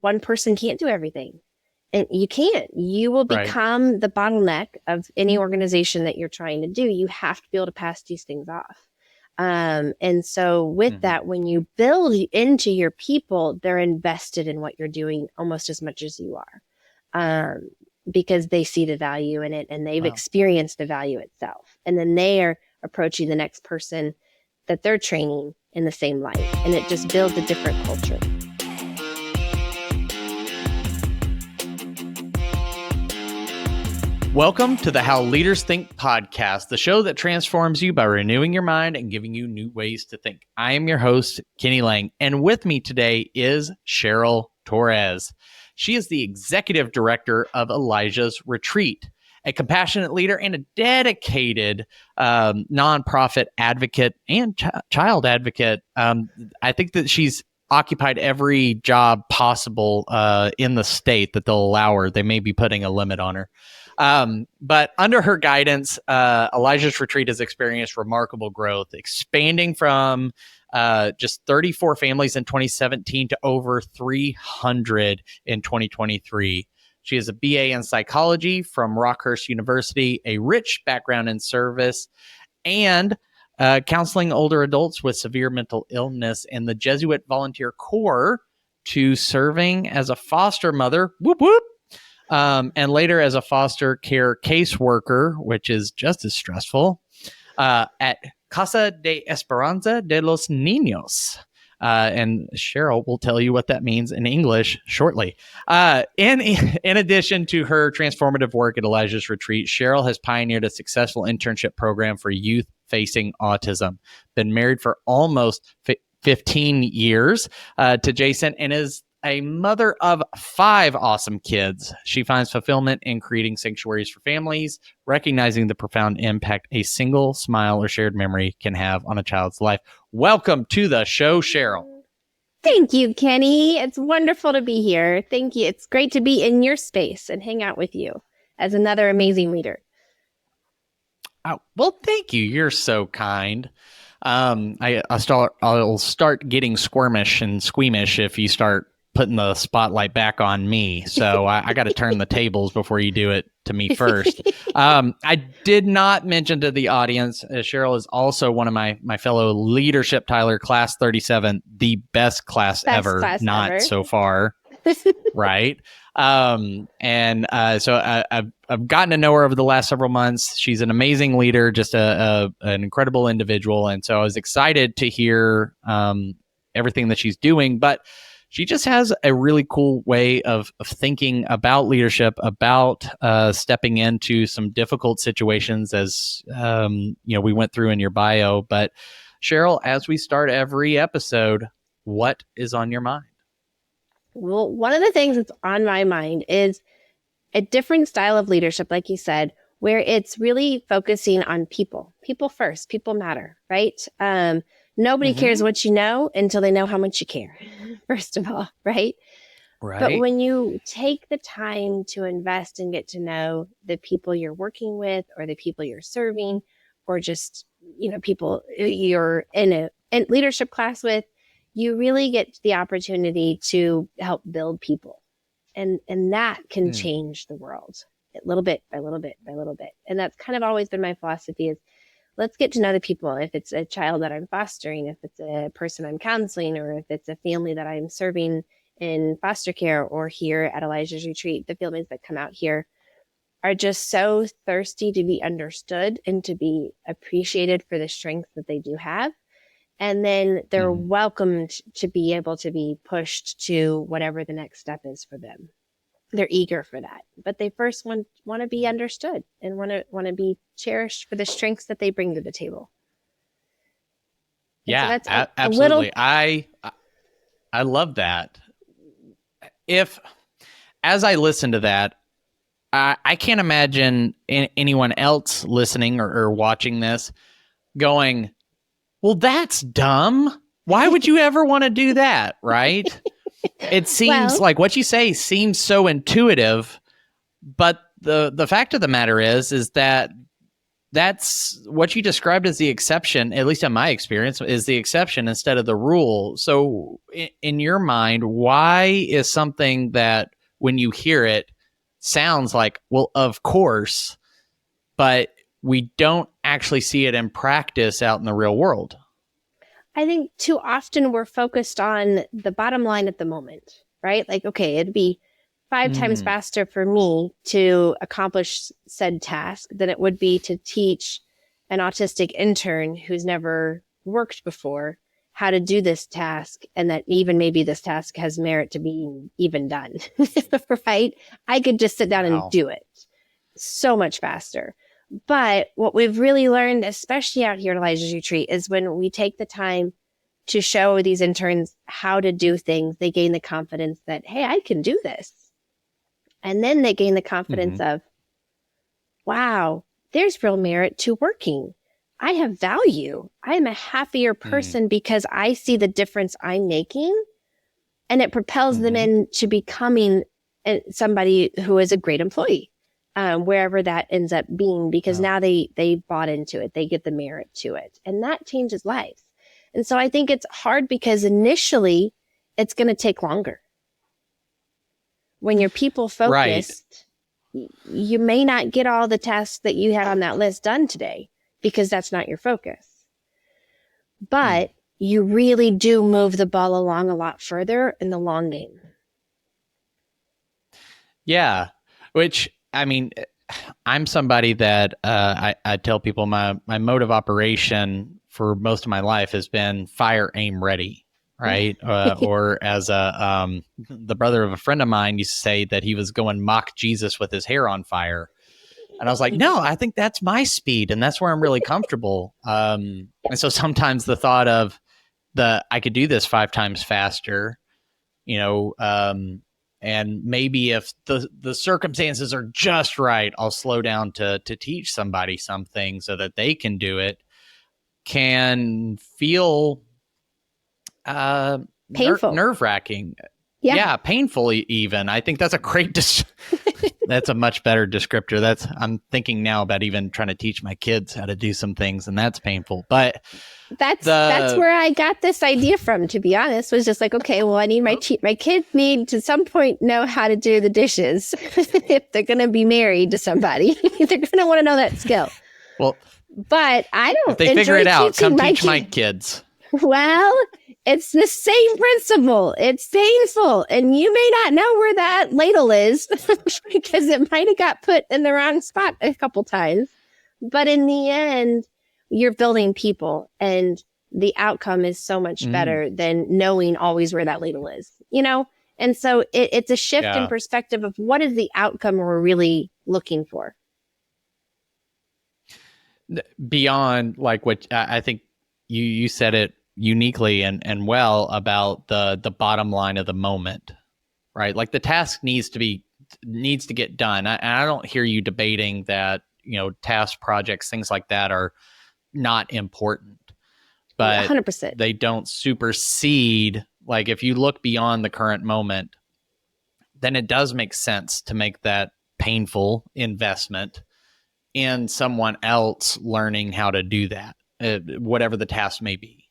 one person can't do everything. And you can't. You will Right. become the bottleneck of any organization that you're trying to do. You have to be able to pass these things off. And so with that, when you build into your people, they're invested in what you're doing almost as much as you are, because they see the value in it and they've experienced the value itself. And then they are approaching the next person that they're training in the same light. And it just builds a different culture. Welcome to the How Leaders Think podcast, the show that transforms you by renewing your mind and giving you new ways to think. I am your host, Kenny Lange, and with me today is Cheryl Torres. She is the executive director of Elijah's Retreat, a compassionate leader and a dedicated nonprofit advocate and child advocate. I think that she's occupied every job possible in the state that they'll allow her. They may be putting a limit on her. But under her guidance, Elijah's Retreat has experienced remarkable growth, expanding from just 34 families in 2017 to over 300 in 2023. She has a BA in psychology from Rockhurst University, a rich background in service, and counseling older adults with severe mental illness, and the Jesuit Volunteer Corps, to serving as a foster mother. Whoop, whoop. And later as a foster care caseworker, which is just as stressful, at Casa de Esperanza de los Niños. And Cheryl will tell you what that means in English shortly. In addition to her transformative work at Elijah's Retreat, Cheryl has pioneered a successful internship program for youth facing autism, been married for almost 15 years to Jason, and is a mother of 5 awesome kids. She finds fulfillment in creating sanctuaries for families, recognizing the profound impact a single smile or shared memory can have on a child's life. Welcome to the show, Cheryl. Thank you, Kenny. It's wonderful to be here. Thank you. It's great to be in your space and hang out with you as another amazing leader. Oh, well, thank you. You're so kind. I'll start getting squirmish and squeamish if you start putting the spotlight back on me. So I got to turn the tables before you do it to me first. I did not mention to the audience, Cheryl is also one of my fellow leadership Tyler, class 37, the best class ever, not ever. So far. Right. So I've gotten to know her over the last several months. She's an amazing leader, just an incredible individual. And so I was excited to hear everything that she's doing, but she just has a really cool way of thinking about leadership, about stepping into some difficult situations, as we went through in your bio. But Cheryl, as we start every episode, what is on your mind? Well, one of the things that's on my mind is a different style of leadership, like you said, where it's really focusing on people. People first. People matter, right? Nobody cares what you know until they know how much you care, first of all, right? Right. But when you take the time to invest and get to know the people you're working with or the people you're serving, or just, people you're in a leadership class with, you really get the opportunity to help build people. And that can change the world little bit by little bit by little bit. And that's kind of always been my philosophy is, let's get to know the people. If it's a child that I'm fostering, if it's a person I'm counseling, or if it's a family that I'm serving in foster care or here at Elijah's Retreat, the families that come out here are just so thirsty to be understood and to be appreciated for the strengths that they do have. And then they're welcomed to be able to be pushed to whatever the next step is for them. They're eager for that, but they first want to be understood and want to be cherished for the strengths that they bring to the table. Yeah, so that's absolutely. I love that. As I listen to that, I can't imagine anyone else listening or watching this going, well, that's dumb. Why would you ever want to do that? Right. It seems like what you say seems so intuitive, but the fact of the matter is that that's what you described as the exception, at least in my experience, is the exception instead of the rule. So in your mind, why is something that when you hear it sounds like, well, of course, but we don't actually see it in practice out in the real world? I think too often we're focused on the bottom line at the moment, right? Like, okay, it'd be 5 times faster for me to accomplish said task than it would be to teach an autistic intern who's never worked before how to do this task, and that even maybe this task has merit to being even done, right? I could just sit down and do it so much faster. But what we've really learned, especially out here at Elijah's Retreat, is when we take the time to show these interns how to do things, they gain the confidence that, hey, I can do this. And then they gain the confidence of, wow, there's real merit to working. I have value. I'm a happier person because I see the difference I'm making. And it propels them into becoming somebody who is a great employee, wherever that ends up being, because now they bought into it. They get the merit to it. And that changes lives. And so I think it's hard because initially it's going to take longer. When you're people focused, you may not get all the tasks that you had on that list done today because that's not your focus. But you really do move the ball along a lot further in the long game. Yeah, which, I mean, I'm somebody that I tell people my mode of operation for most of my life has been fire, aim, ready. Right. Or as the brother of a friend of mine used to say that he was going mock Jesus with his hair on fire. And I was like, no, I think that's my speed. And that's where I'm really comfortable. And so sometimes the thought of I could do this 5 times faster, and maybe if the circumstances are just right, I'll slow down to teach somebody something so that they can do it, can feel painful, nerve-wracking. Yeah, painful even. I think that's a great that's a much better descriptor. I'm thinking now about even trying to teach my kids how to do some things, and that's painful. But that's where I got this idea from, to be honest. Was just like, okay, well, I need my kids need to some point know how to do the dishes. If they're going to be married to somebody, they're going to want to know that skill. Well, but I don't. If they figure it out, come teach my kids. Well, it's the same principle. It's painful. And you may not know where that ladle is because it might have got put in the wrong spot a couple times. But in the end, you're building people, and the outcome is so much better than knowing always where that ladle is, And so it's a shift in perspective of what is the outcome we're really looking for. Beyond like what I think you said it uniquely and well about the bottom line of the moment, right? Like the task needs to get done. I don't hear you debating that, task projects, things like that are not important, but 100%. They don't supersede. Like if you look beyond the current moment, then it does make sense to make that painful investment in someone else learning how to do that, whatever the task may be.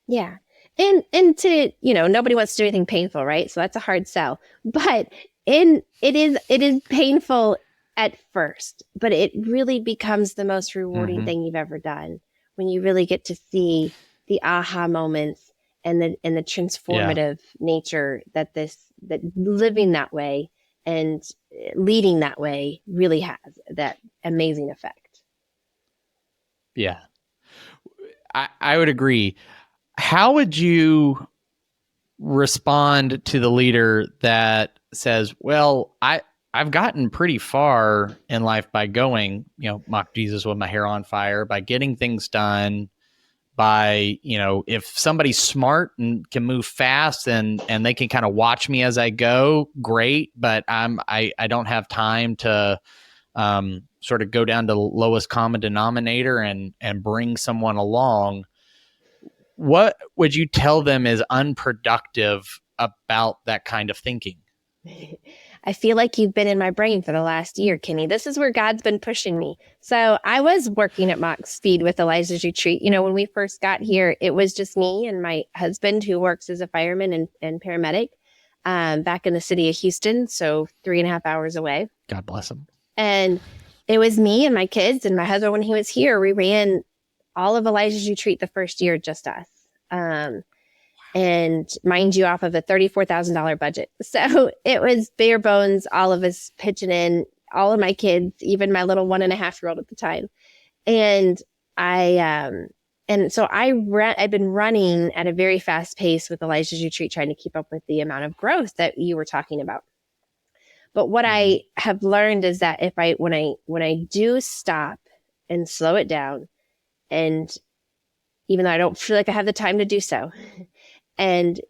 Yeah. And to, nobody wants to do anything painful, right? So that's a hard sell. But it is painful at first, but it really becomes the most rewarding thing you've ever done when you really get to see the aha moments and the transformative nature that living that way and leading that way really has that amazing effect. Yeah. I would agree. How would you respond to the leader that says, well, I've gotten pretty far in life by going, mock Jesus with my hair on fire, by getting things done, by, if somebody's smart and can move fast and they can kind of watch me as I go, great. But I don't have time to sort of go down to the lowest common denominator and bring someone along. What would you tell them is unproductive about that kind of thinking? I feel like you've been in my brain for the last year, Kenny. This is where God's been pushing me. So I was working at Mock Speed with Elijah's Retreat. You know, when we first got here, it was just me and my husband, who works as a fireman and paramedic back in the city of Houston. So 3.5 hours away. God bless him. And it was me and my kids and my husband when he was here. We ran all of Elijah's Retreat the first year, just us. And mind you, off of a $34,000 budget. So it was bare bones, all of us pitching in, all of my kids, even my little 1.5-year-old at the time. And I've been running at a very fast pace with Elijah's Retreat, trying to keep up with the amount of growth that you were talking about. But what I have learned is that when I do stop and slow it down, and even though I don't feel like I have the time to do so, and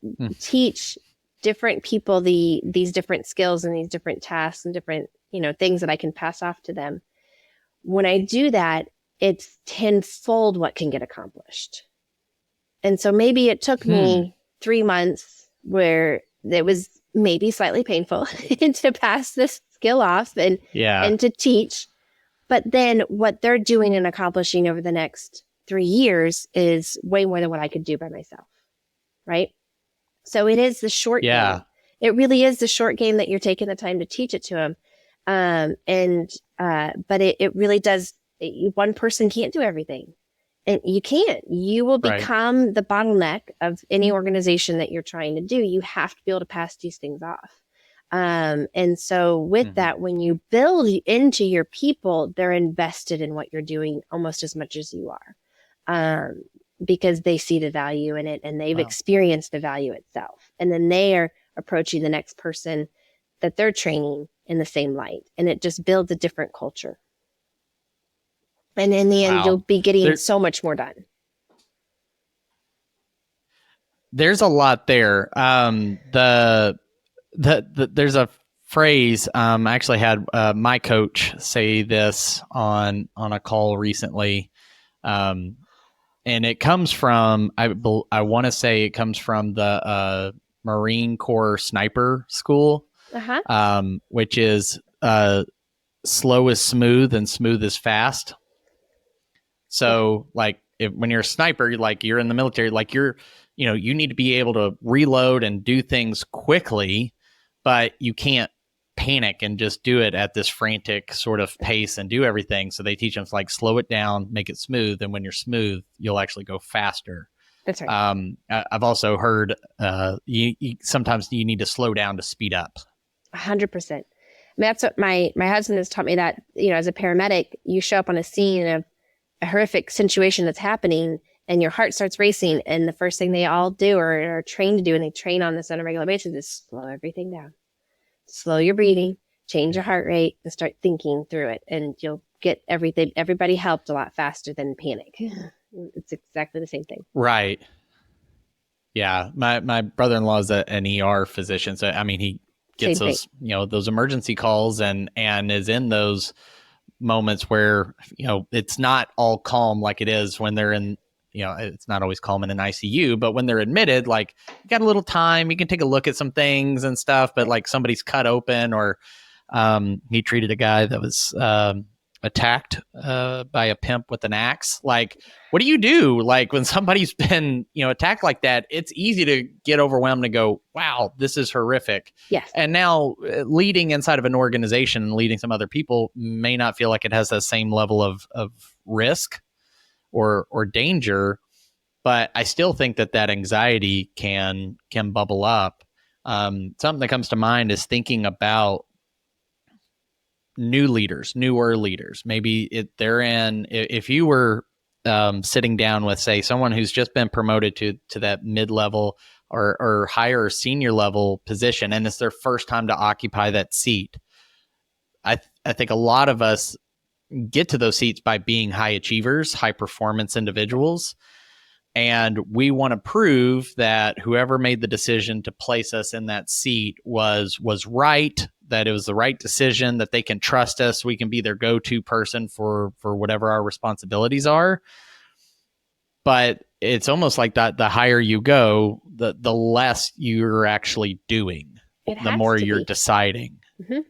teach different people these different skills and these different tasks and different, things that I can pass off to them. When I do that, it's tenfold what can get accomplished. And so maybe it took me 3 months where it was maybe slightly painful to pass this skill off and to teach. But then what they're doing and accomplishing over the next 3 years is way more than what I could do by myself. Right? So it is the short game. It really is the short game that you're taking the time to teach it to them. But it really does. One person can't do everything. And you can't. You will become the bottleneck of any organization that you're trying to do. You have to be able to pass these things off. And so with that, when you build into your people, they're invested in what you're doing almost as much as you are. Because they see the value in it and they've experienced the value itself. And then they are approaching the next person that they're training in the same light. And it just builds a different culture. And in the end, you'll be getting so much more done. There's a lot there. There's a phrase. I actually had my coach say this on a call recently. And it comes from, I want to say it comes from the Marine Corps sniper school, which is slow is smooth and smooth is fast. So like when you're a sniper, you're in the military, you need to be able to reload and do things quickly, but you can't panic and just do it at this frantic sort of pace and do everything. So they teach them to slow it down, make it smooth. And when you're smooth, you'll actually go faster. That's right. I've also heard sometimes you need to slow down to speed up. 100%. I mean, that's what my husband has taught me, that, as a paramedic, you show up on a scene of a horrific situation that's happening and your heart starts racing. And the first thing they all do or are trained to do, and they train on this on a regular basis, is slow everything down. Slow your breathing, change your heart rate, and start thinking through it. And you'll get everybody helped a lot faster than panic. It's exactly the same thing. Right. Yeah. My brother-in-law is an ER physician. So, I mean, he gets those emergency calls and is in those moments where, it's not all calm like it is when they're in, it's not always calm in an ICU, but when they're admitted, you got a little time, you can take a look at some things and stuff, but somebody's cut open, or he treated a guy that was attacked by a pimp with an axe. What do you do? When somebody's been, attacked like that, it's easy to get overwhelmed and go, wow, this is horrific. Yes. And now leading inside of an organization and leading some other people may not feel like it has the same level of risk or danger, but I still think that anxiety can bubble up. Something that comes to mind is thinking about newer leaders. Maybe if you were sitting down with, say, someone who's just been promoted to that mid-level or higher or senior level position, and it's their first time to occupy that seat. I think a lot of us get to those seats by being high achievers, high performance individuals. And we want to prove that whoever made the decision to place us in that seat was right, that it was the right decision, that they can trust us. We can be their go-to person for whatever our responsibilities are. But it's almost like that the higher you go, the less you're actually doing. It the has more to you're be. deciding. Mm-hmm.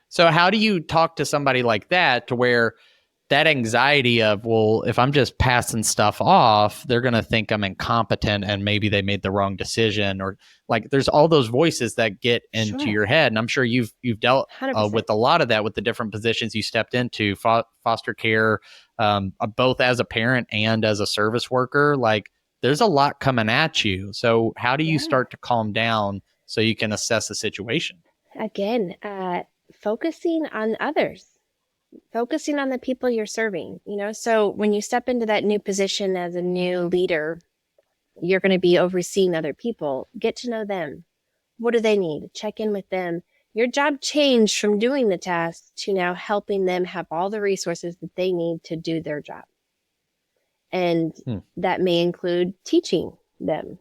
So how do you talk to somebody like that to where that anxiety of, well, if I'm just passing stuff off, they're going to think I'm incompetent and maybe they made the wrong decision, or like there's all those voices that get into Sure. your head. And I'm sure you've dealt 100%. with a lot of that with the different positions you stepped into, foster care, both as a parent and as a service worker. Like there's a lot coming at you. So how do you Yeah. start to calm down so you can assess the situation? Again, focusing on others, focusing on the people you're serving, so when you step into that new position as a new leader, you're going to be overseeing other people. Get to know them. What do they need? Check in with them. Your job changed from doing the tasks to now helping them have all the resources that they need to do their job. And that may include teaching them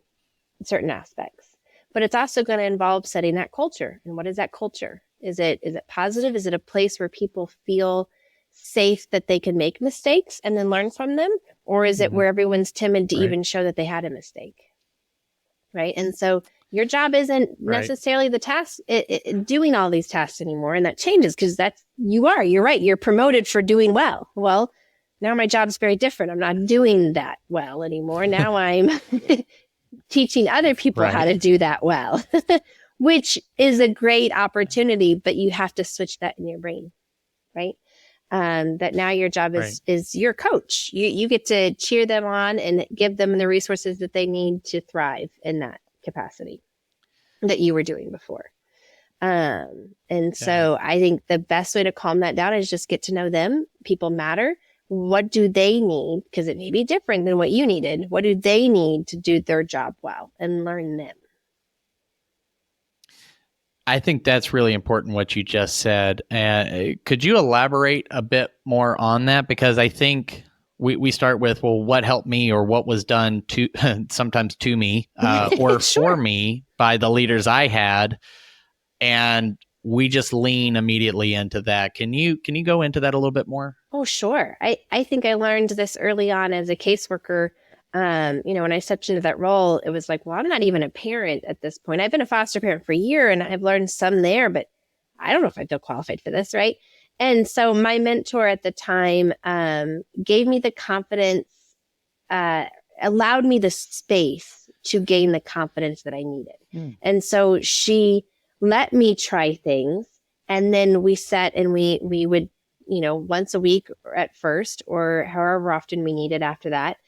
certain aspects, but it's also going to involve setting that culture. And what is that culture? Is it positive? Is it a place where people feel safe that they can make mistakes and then learn from them? Or is it where everyone's timid to even show that they had a mistake? Right. And so your job isn't necessarily the task, doing all these tasks anymore. And that changes because you're right. You're promoted for doing well. Well, now my job is very different. I'm not doing that well anymore. Now I'm teaching other people how to do that well, which is a great opportunity, but you have to switch that in your brain, right? That now your job is your coach. You get to cheer them on and give them the resources that they need to thrive in that capacity that you were doing before. So I think the best way to calm that down is just get to know them. People matter. What do they need? Because it may be different than what you needed. What do they need to do their job well, and learn them? I think that's really important what you just said. Could you elaborate a bit more on that? Because I think we start with, well, what helped me or what was done to sometimes to me or for me by the leaders I had. And we just lean immediately into that. Can you go into that a little bit more? Oh, sure. I think I learned this early on as a caseworker. When I stepped into that role, it was like, well, I'm not even a parent at this point. I've been a foster parent for a year and I've learned some there, but I don't know if I feel qualified for this, right? And so my mentor at the time gave me the confidence, allowed me the space to gain the confidence that I needed. And so she let me try things. And then we sat and we would, once a week at first, or however often we needed after that,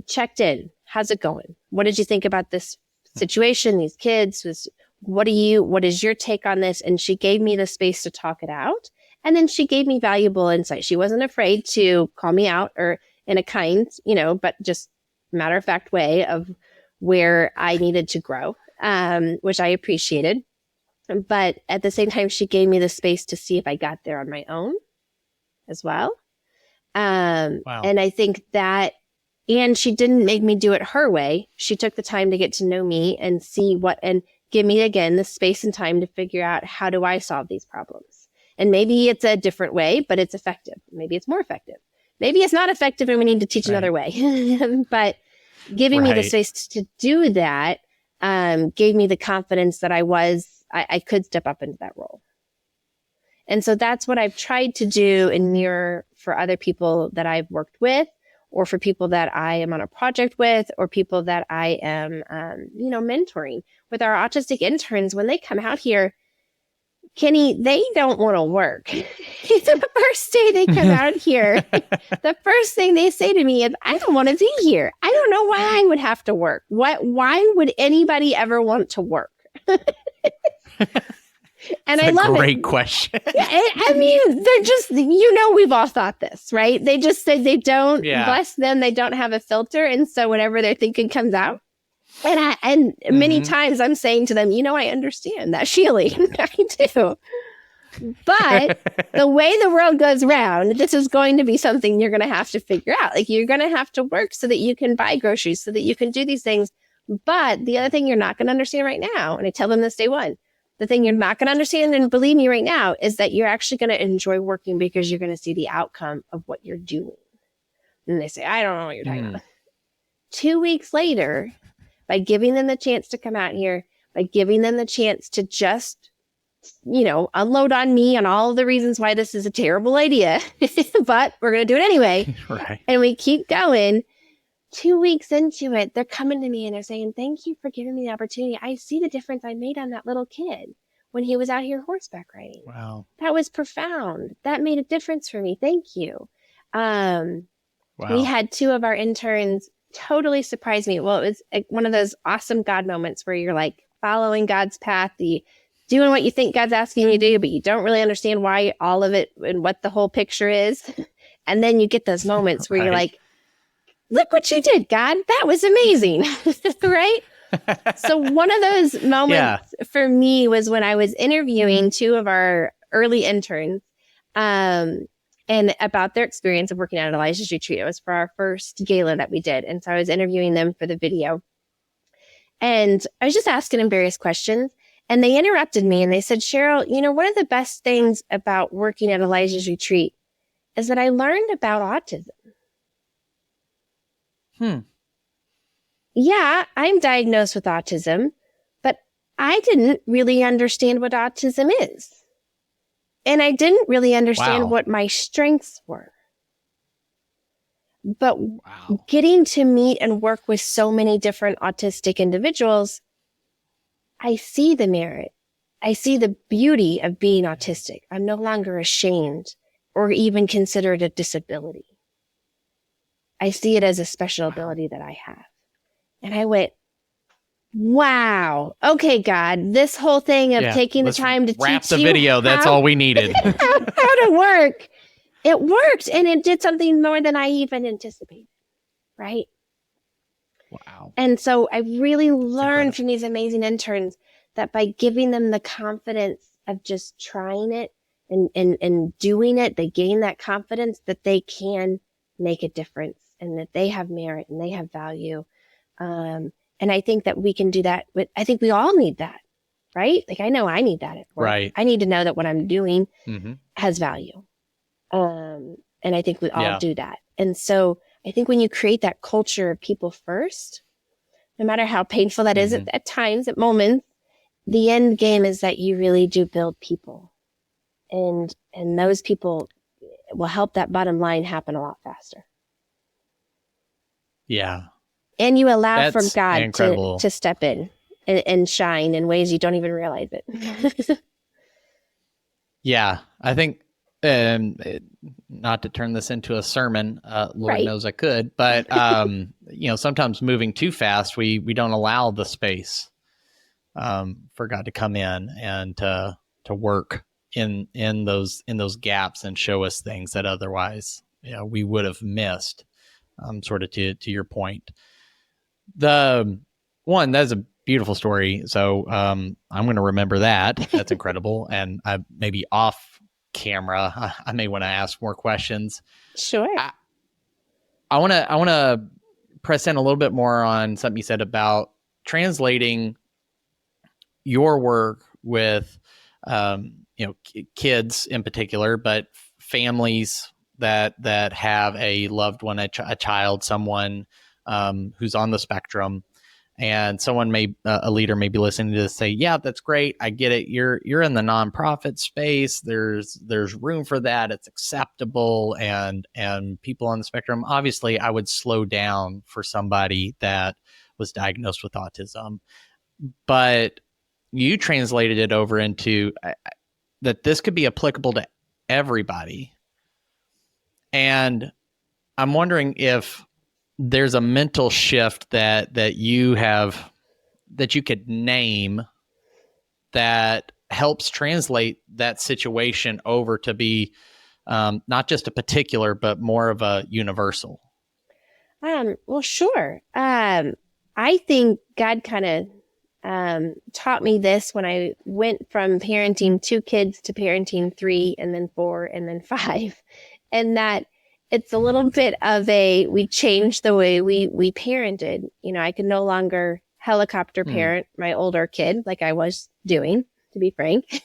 checked in. How's it going? What did you think about this situation, these kids? What is your take on this? And she gave me the space to talk it out. And then she gave me valuable insight. She wasn't afraid to call me out, or in a kind, but just matter of fact way of where I needed to grow, which I appreciated. But at the same time, she gave me the space to see if I got there on my own as well. Wow. And I think that, and she didn't make me do it her way. She took the time to get to know me and and give me, again, the space and time to figure out, how do I solve these problems? And maybe it's a different way, but it's effective. Maybe it's more effective. Maybe it's not effective and we need to teach another way. But giving me the space to do that gave me the confidence that I could step up into that role. And so that's what I've tried to do and mirror for other people that I've worked with, or for people that I am on a project with, or people that I am, mentoring. With our autistic interns, when they come out here, Kenny, they don't want to work. The first day they come out here, the first thing they say to me is, I don't want to be here. I don't know why I would have to work. Why would anybody ever want to work? And I love it. Great question. I mean, they're just, we've all thought this, right? They just said they don't, bless them, they don't have a filter. And so whatever they're thinking comes out. And many times I'm saying to them, I understand that feeling. I do. But the way the world goes round, this is going to be something you're going to have to figure out. Like, you're going to have to work so that you can buy groceries, so that you can do these things. But the other thing you're not going to understand right now, and I tell them this day one, the thing you're not going to understand, and believe me right now, is that you're actually going to enjoy working because you're going to see the outcome of what you're doing. And they say, I don't know what you're talking about. 2 weeks later, by giving them the chance to come out here, by giving them the chance to just, unload on me on all of the reasons why this is a terrible idea, but we're going to do it anyway. Right. And we keep going. 2 weeks into it, they're coming to me and they're saying, thank you for giving me the opportunity. I see the difference I made on that little kid when he was out here horseback riding. Wow. That was profound. That made a difference for me. Thank you. Wow. We had 2 of our interns totally surprise me. Well, it was one of those awesome God moments where you're like following God's path, doing what you think God's asking you to do, but you don't really understand why all of it and what the whole picture is. And then you get those moments where you're like, look what you did, God. That was amazing. Right? So one of those moments for me was when I was interviewing 2 of our early interns, and about their experience of working at Elijah's Retreat. It was for our first gala that we did. And so I was interviewing them for the video. And I was just asking them various questions. And they interrupted me and they said, Cheryl, one of the best things about working at Elijah's Retreat is that I learned about autism. Yeah, I'm diagnosed with autism, but I didn't really understand what autism is. And I didn't really understand what my strengths were. But getting to meet and work with so many different autistic individuals, I see the merit. I see the beauty of being autistic. I'm no longer ashamed or even consider it a disability. I see it as a special ability that I have. And I went, wow. Okay, God, this whole thing of taking the time to wrap teach the you video. That's all we needed. how to work. It worked, and it did something more than I even anticipated, right? Wow. And so I really learned from these amazing interns that by giving them the confidence of just trying it and doing it, they gain that confidence that they can make a difference and that they have merit and they have value. And I think that we can do that. I think we all need that, right? Like, I know I need that at work. Right. I need to know that what I'm doing has value. And I think we all do that. And so I think when you create that culture of people first, no matter how painful that is at times, at moments, the end game is that you really do build people. And those people will help that bottom line happen a lot faster. Yeah. And you allow for That's God incredible. to step in and shine in ways you don't even realize it. Yeah. I think, not to turn this into a sermon, Lord knows I could, but, sometimes moving too fast, we don't allow the space for God to come in and to work in those gaps and show us things that otherwise we would have missed. Sort of to your point. That's a beautiful story. So I'm going to remember that. That's incredible. And maybe off camera, I may want to ask more questions. Sure. I want to press in a little bit more on something you said about translating your work with, kids in particular, but families that have a loved one, a child, someone who's on the spectrum, and someone a leader may be listening to this, say, yeah, that's great. I get it. You're in the nonprofit space. There's room for that. It's acceptable. And people on the spectrum, obviously I would slow down for somebody that was diagnosed with autism, but you translated it over into that this could be applicable to everybody. And I'm wondering if there's a mental shift that you have, that you could name, that helps translate that situation over to be not just a particular, but more of a universal. Well, sure. I think God kind of taught me this when I went from parenting 2 kids to parenting 3 and then 4 and then 5. And that it's a little bit of we changed the way we parented. I could no longer helicopter parent my older kid like I was doing, to be frank.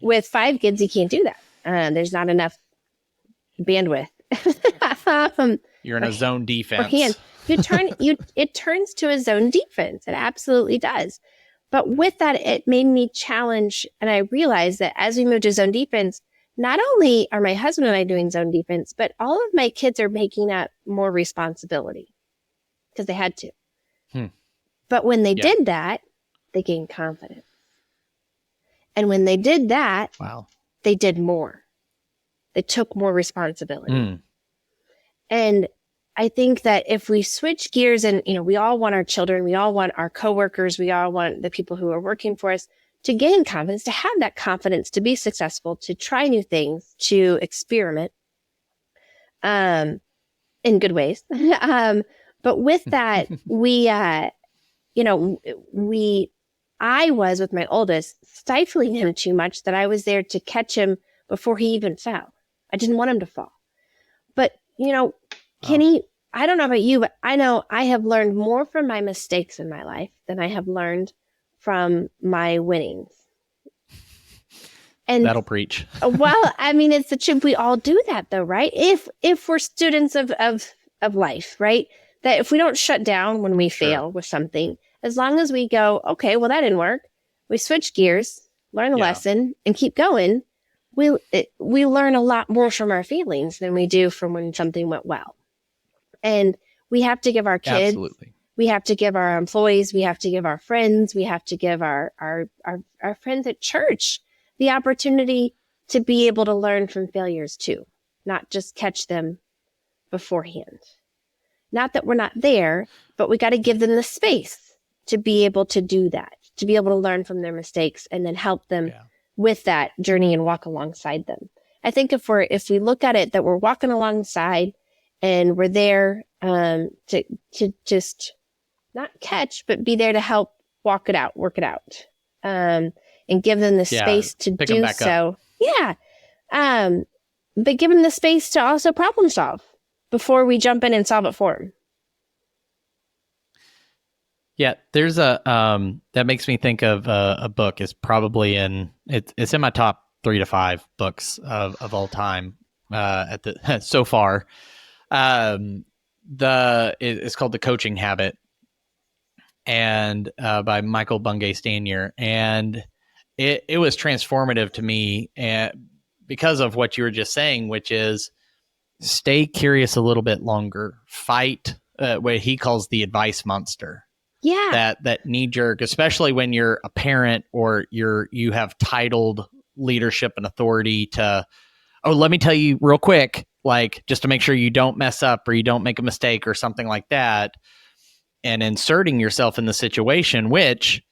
With 5 kids, you can't do that. There's not enough bandwidth. You're in a zone defense. It turns to a zone defense. It absolutely does. But with that, it made me challenge. And I realized that as we moved to zone defense, not only are my husband and I doing zone defense, but all of my kids are making up more responsibility because they had to. But when they did that, they gained confidence. And when they did that, they did more. They took more responsibility. And I think that if we switch gears and, we all want our children, we all want our coworkers, we all want the people who are working for us to gain confidence, to have that confidence, to be successful, to try new things, to experiment, in good ways. But with that, I was with my oldest stifling him too much that I was there to catch him before he even fell. I didn't want him to fall. But, Kenny, I don't know about you, but I know I have learned more from my mistakes in my life than I have learned from my winnings. And that'll preach. Well, I mean, it's the truth. We all do that though, right? If we're students of life, right? That if we don't shut down when we fail with something, as long as we go, okay, well, that didn't work. We switch gears, learn the lesson, and keep going. We learn a lot more from our feelings than we do from when something went well. And we have to give our kids, we have to give our employees, we have to give our friends, we have to give our friends at church the opportunity to be able to learn from failures too, not just catch them beforehand. Not that we're not there, but we got to give them the space to be able to do that, to be able to learn from their mistakes and then help them with that journey and walk alongside them. I think if we look at it that we're walking alongside and we're there to just not catch, but be there to help work it out, and give them the space to do so. Yeah. But give them the space to also problem solve before we jump in and solve it for them. Yeah, there's that makes me think of a book. It's probably it's in my top 3 to 5 books of all time so far. It's called The Coaching Habit, and by Michael Bungay Stanier, and it was transformative to me, and because of what you were just saying, which is stay curious a little bit longer, fight what he calls the advice monster. Yeah. That knee jerk, especially when you're a parent or you have titled leadership and authority to, let me tell you real quick, like just to make sure you don't mess up or you don't make a mistake or something like that, and inserting yourself in the situation, which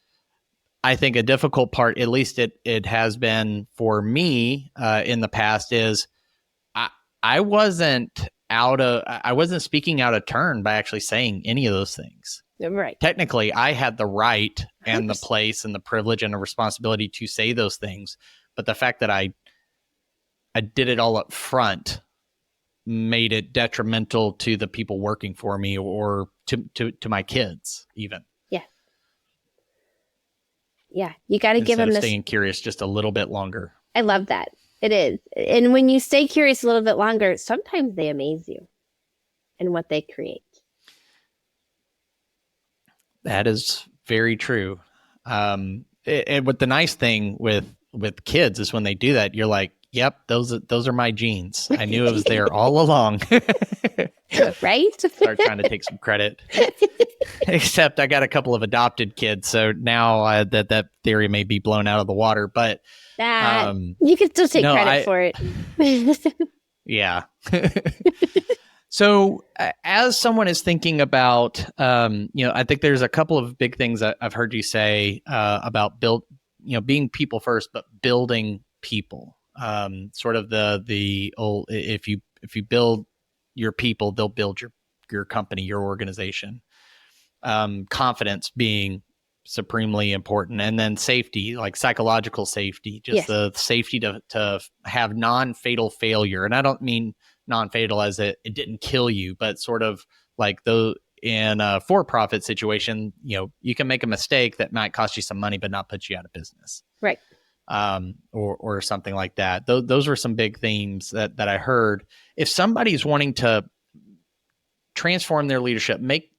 I think a difficult part, at least it has been for me in the past, is I wasn't speaking out of turn by actually saying any of those things. Right. Technically, I had the right and the place and the privilege and the responsibility to say those things. But the fact that I did it all up front made it detrimental to the people working for me or to my kids even. Yeah. Yeah. You got to give them staying curious just a little bit longer. I love that. It is. And when you stay curious a little bit longer, sometimes they amaze you in what they create. That is very true. And what the nice thing with kids is when they do that, you're like, yep, those are my genes. I knew it was there all along. Right? Start trying to take some credit. Except I got a couple of adopted kids, so now that theory may be blown out of the water. But you can still take credit for it. Yeah. So as someone is thinking about, I think there's a couple of big things that I've heard you say about being people first, but building people. Sort of the old, if you build your people, they'll build your company, your organization. Confidence being supremely important, and then safety, like psychological safety, just the safety to have non-fatal failure. And I don't mean non-fatal as it didn't kill you, but sort of like in a for-profit situation, you can make a mistake that might cost you some money, but not put you out of business. Right. Or something like that. Those were some big themes that I heard. If somebody's wanting to transform their leadership, make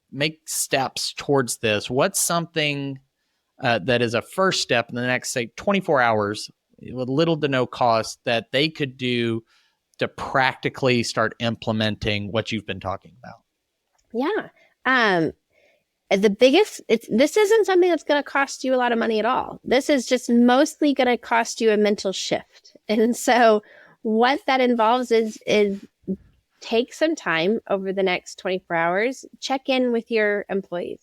steps towards this, what's something that is a first step in the next, say, 24 hours with little to no cost that they could do to practically start implementing what you've been talking about? Yeah. This isn't something that's going to cost you a lot of money at all. This is just mostly going to cost you a mental shift. And so what that involves is take some time over the next 24 hours, check in with your employees.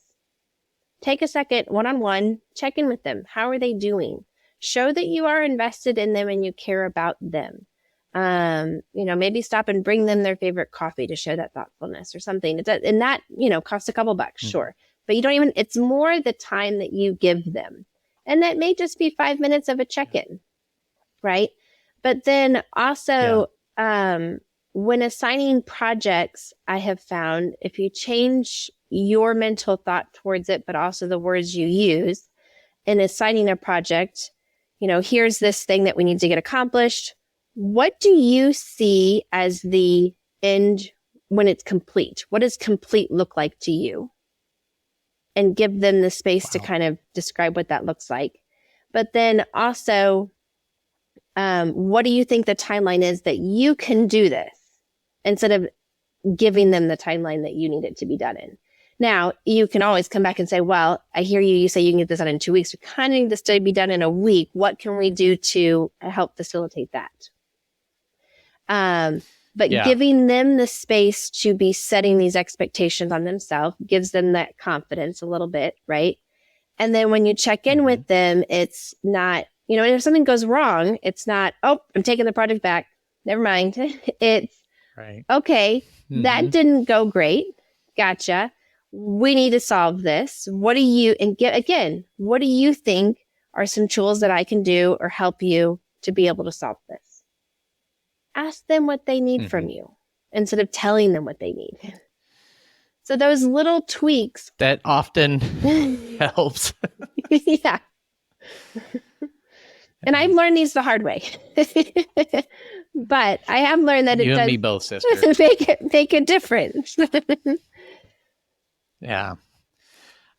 Take a second one-on-one, check in with them. How are they doing? Show that you are invested in them and you care about them. Maybe stop and bring them their favorite coffee to show that thoughtfulness or something. And that, costs a couple bucks, sure. But it's more the time that you give them. And that may just be 5 minutes of a check-in, right? But then also, when assigning projects, I have found if you change your mental thought towards it, but also the words you use in assigning a project, here's this thing that we need to get accomplished. What do you see as the end when it's complete? What does complete look like to you? And give them the space to kind of describe what that looks like. But then also, what do you think the timeline is that you can do this instead of giving them the timeline that you need it to be done in? Now, you can always come back and say, well, I hear you say you can get this done in 2 weeks. We kind of need this to be done in a week. What can we do to help facilitate that? Giving them the space to be setting these expectations on themselves gives them that confidence a little bit, right? And then when you check in with them, it's not, if something goes wrong, it's not, oh, I'm taking the project back. Never mind. It's, okay, that didn't go great. Gotcha. We need to solve this. What do you think are some tools that I can do or help you to be able to solve this? Ask them what they need from you instead of telling them what they need. So those little tweaks. That often helps. Yeah. And I've learned these the hard way. But I have learned that you it and does me both, sister. make a difference. Yeah.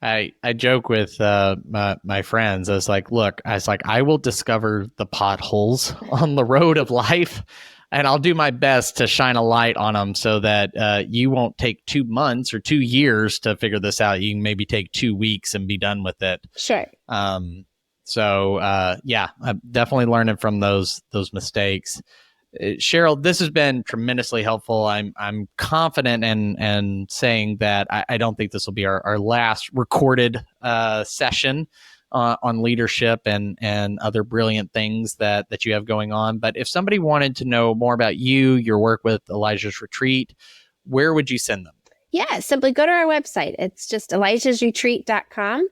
I joke with my friends. I was like, I will discover the potholes on the road of life, and I'll do my best to shine a light on them so that you won't take 2 months or 2 years to figure this out. You can maybe take 2 weeks and be done with it. Sure. I'm definitely learning from those mistakes. Cheryl, this has been tremendously helpful. I'm confident in saying that I don't think this will be our last recorded session on leadership and other brilliant things that you have going on. But if somebody wanted to know more about you, your work with Elijah's Retreat, where would you send them? Yeah, simply go to our website. It's just elijahsretreat.com.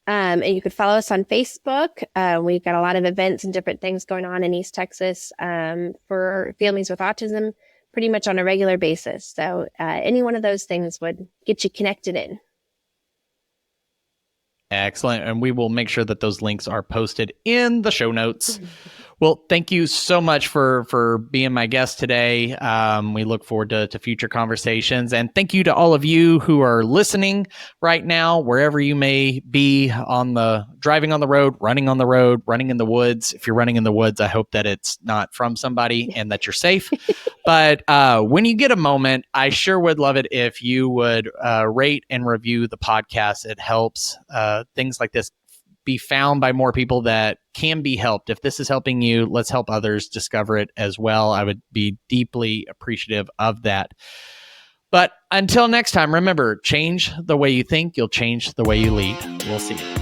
And you could follow us on Facebook. We've got a lot of events and different things going on in East Texas for families with autism pretty much on a regular basis. So any one of those things would get you connected in. Excellent. And we will make sure that those links are posted in the show notes. Well, thank you so much for being my guest today. We look forward to future conversations. And thank you to all of you who are listening right now, wherever you may be driving on the road, running in the woods. If you're running in the woods, I hope that it's not from somebody and that you're safe. But when you get a moment, I sure would love it if you would rate and review the podcast. It helps things like this be found by more people that can be helped. If this is helping you, let's help others discover it as well. I would be deeply appreciative of that. But until next time, remember, change the way you think, you'll change the way you lead. We'll see you.